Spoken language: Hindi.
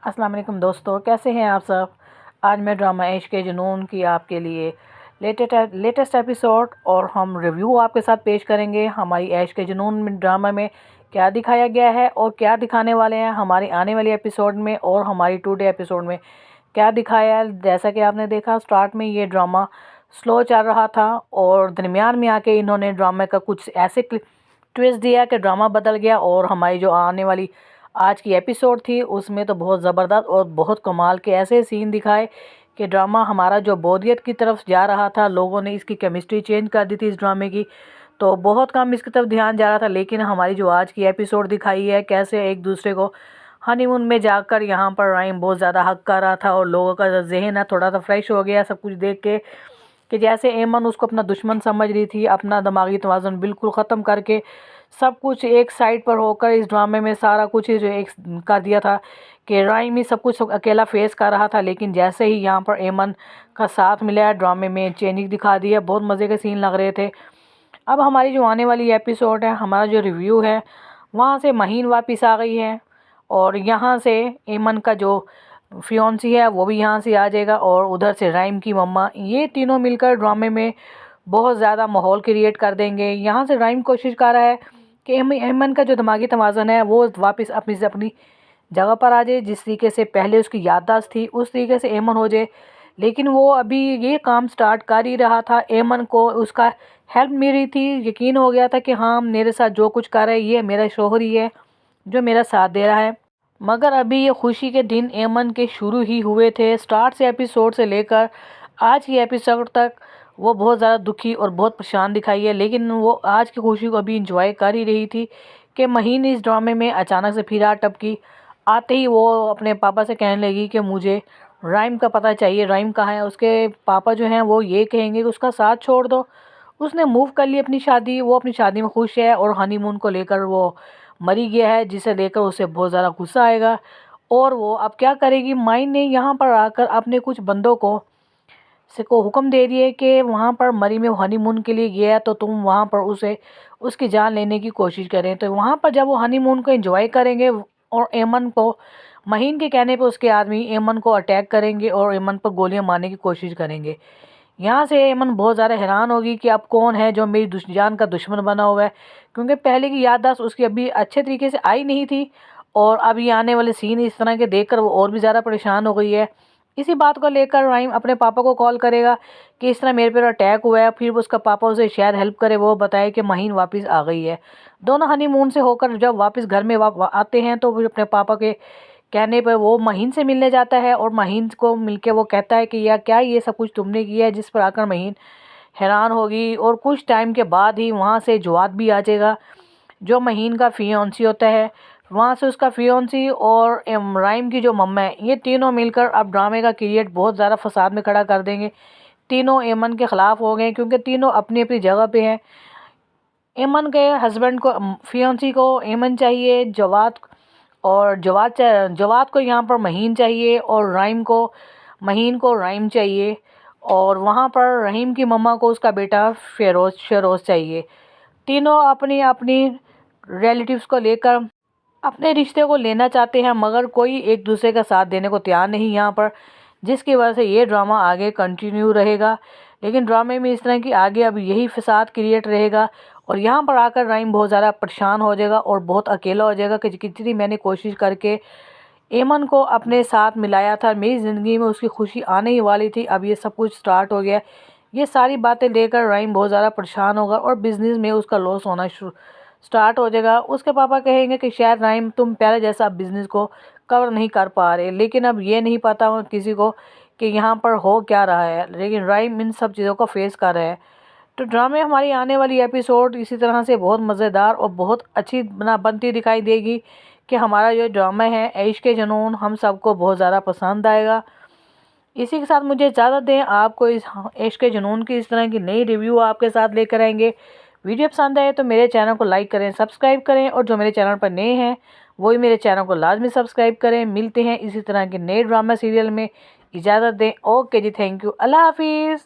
अस्सलाम वालेकुम दोस्तों, कैसे हैं आप सब। आज मैं ड्रामा इश्क के जुनून की आपके लिए लेटेस्ट एपिसोड और हम रिव्यू आपके साथ पेश करेंगे। हमारी इश्क के जुनून में ड्रामा में क्या दिखाया गया है और क्या दिखाने वाले हैं हमारी आने वाली एपिसोड में, और हमारी टुडे एपिसोड में क्या दिखाया है। जैसा कि आपने देखा, स्टार्ट में ये ड्रामा स्लो चल रहा था और दरमियान में आके इन्होंने ड्रामे का कुछ ऐसे ट्विस्ट दिया कि ड्रामा बदल गया। और हमारी जो आने वाली आज की एपिसोड थी उसमें तो बहुत ज़बरदस्त और बहुत कमाल के ऐसे सीन दिखाए कि ड्रामा हमारा जो बोरियत की तरफ जा रहा था, लोगों ने इसकी केमिस्ट्री चेंज कर दी थी इस ड्रामे की, तो बहुत कम इसकी तरफ ध्यान जा रहा था। लेकिन हमारी जो आज की एपिसोड दिखाई है, कैसे एक दूसरे को हनीमून में जाकर यहाँ पर राइम बहुत ज़्यादा हक कर रहा था और लोगों का जो जहन है थोड़ा सा फ्रेश हो गया सब कुछ देख के, कि जैसे एमन उसको अपना दुश्मन समझ रही थी, अपना दिमागी तवाज़ुन बिल्कुल ख़त्म करके सब कुछ एक साइड पर होकर इस ड्रामे में सारा कुछ ही जो एक कर दिया था कि राइम ही सब कुछ अकेला फेस कर रहा था। लेकिन जैसे ही यहाँ पर एमन का साथ मिला है, ड्रामे में चेंजिंग दिखा दी है, बहुत मज़े के सीन लग रहे थे। अब हमारी जो आने वाली एपिसोड है, हमारा जो रिव्यू है, वहाँ से महीन वापस आ गई है और यहाँ से एमन का जो फियोन्सी है वो भी यहाँ से आ जाएगा, और उधर से राइम की मम्मा, ये तीनों मिलकर ड्रामे में बहुत ज़्यादा माहौल क्रिएट कर देंगे। यहाँ से राइम कोशिश कर रहा है कि एमन का जो दिमागी तवाज़ुन है वो वापस अपनी जगह पर आ जाए, जिस तरीके से पहले उसकी याददाश्त थी उस तरीके से एमन हो जाए। लेकिन वो अभी ये काम स्टार्ट कर ही रहा था, एमन को उसका हेल्प मिल रही थी, यकीन हो गया था कि हाँ मेरे साथ जो कुछ कर रहा है ये मेरा शोहर ही है जो मेरा साथ दे रहा है। मगर अभी ये खुशी के दिन एमन के शुरू ही हुए थे। स्टार्ट से एपिसोड से लेकर आज की एपिसोड तक वो बहुत ज़्यादा दुखी और बहुत परेशान दिखाई है, लेकिन वो आज की खुशी को अभी इंजॉय कर ही रही थी कि महीन इस ड्रामे में अचानक से फिर आ टपकी। आते ही वो अपने पापा से कहने लगी कि मुझे राइम का पता चाहिए, राइम कहाँ है। उसके पापा जो हैं वो ये कहेंगे कि उसका साथ छोड़ दो, उसने मूव कर ली अपनी शादी, वो अपनी शादी में खुश है और हनीमून को लेकर वो मरी गया है, जिसे लेकर उसे बहुत ज़्यादा गुस्सा आएगा। और वो अब क्या करेगी, माइन ने यहाँ पर आकर अपने कुछ बंदों को हुक्म दे दिए कि वहाँ पर मरी में हनीमून के लिए गया है तो तुम वहाँ पर उसे उसकी जान लेने की कोशिश करें। तो वहाँ पर जब वो हनीमून को एंजॉय करेंगे और एमन को, महीन के कहने पे उसके आदमी एमन को अटैक करेंगे और एमन पर गोलियां मारने की कोशिश करेंगे। यहाँ से एमन बहुत ज़्यादा हैरान होगी कि अब कौन है जो मेरी जान का दुश्मन बना हुआ है, क्योंकि पहले की याददाश्त उसकी अभी अच्छे तरीके से आई नहीं थी और अभी आने वाले सीन इस तरह के देखकर वो और भी ज़्यादा परेशान हो गई है। इसी बात को लेकर राइम अपने पापा को कॉल करेगा कि इस तरह मेरे पर अटैक हुआ है, फिर उसका पापा उसे शायद हेल्प करे, वो बताए कि महीन वापस आ गई है। दोनों हनीमून से होकर जब वापस घर में आते हैं तो फिर अपने पापा के कहने पर वो महीन से मिलने जाता है और महीन को मिलके वो कहता है कि यार क्या ये सब कुछ तुमने किया है, जिस पर आकर महीन हैरान होगी। और कुछ टाइम के बाद ही वहाँ से जवाद भी आ जाएगा जो महीन का फियोन्सी होता है। वहाँ से उसका फियोन्सी और राइम की जो मम्मा है, ये तीनों मिलकर अब ड्रामे का क्रिएट बहुत ज़्यादा फसाद में खड़ा कर देंगे। तीनों एमन के ख़िलाफ़ हो गए क्योंकि तीनों अपनी अपनी जगह पे हैं। एमन के हस्बैंड को, फियोन्सी को एमन चाहिए, जवाद को यहाँ पर महीन चाहिए, और महीन को राइम चाहिए, और वहाँ पर रहीम की मम्मा को उसका बेटा फेरोज़ चाहिए। तीनों अपनी अपनी रिलेटिव्स को लेकर अपने रिश्ते को लेना चाहते हैं, मगर कोई एक दूसरे का साथ देने को तैयार नहीं यहाँ पर, जिसकी वजह से ये ड्रामा आगे कंटिन्यू रहेगा। लेकिन ड्रामे में इस तरह की आगे अब यही फसाद क्रिएट रहेगा और यहाँ पर आकर राइम बहुत ज़्यादा परेशान हो जाएगा और बहुत अकेला हो जाएगा कि कितनी मैंने कोशिश करके एमन को अपने साथ मिलाया था, मेरी ज़िंदगी में उसकी खुशी आने ही वाली थी, अब ये सब कुछ स्टार्ट हो गया। ये सारी बातें लेकर राइम बहुत ज़्यादा परेशान होगा और बिज़नेस में उसका लॉस होना स्टार्ट हो जाएगा। उसके पापा कहेंगे कि शायद राइम तुम पहले जैसा बिज़नेस को कवर नहीं कर पा रहे, लेकिन अब ये नहीं पता किसी को कि यहाँ पर हो क्या रहा है, लेकिन राइम इन सब चीज़ों को फेस कर रहा है। तो ड्रामे हमारी आने वाली एपिसोड इसी तरह से बहुत मज़ेदार और बहुत अच्छी बनती दिखाई देगी कि हमारा जो ड्रामा है इश्क के जुनून हम सबको बहुत ज़्यादा पसंद आएगा। इसी के साथ मुझे इजाज़त दें, आपको इस इश्क के जुनून की इस तरह की नई रिव्यू आपके साथ लेकर आएंगे। वीडियो पसंद आए तो मेरे चैनल को लाइक करें, सब्सक्राइब करें, और जो मेरे चैनल पर नए हैं वही मेरे चैनल को लाजमी सब्सक्राइब करें। मिलते हैं इसी तरह के नए ड्रामा सीरियल में, इजाज़त दें। ओके जी, थैंक यू, अल्लाह हाफिज़।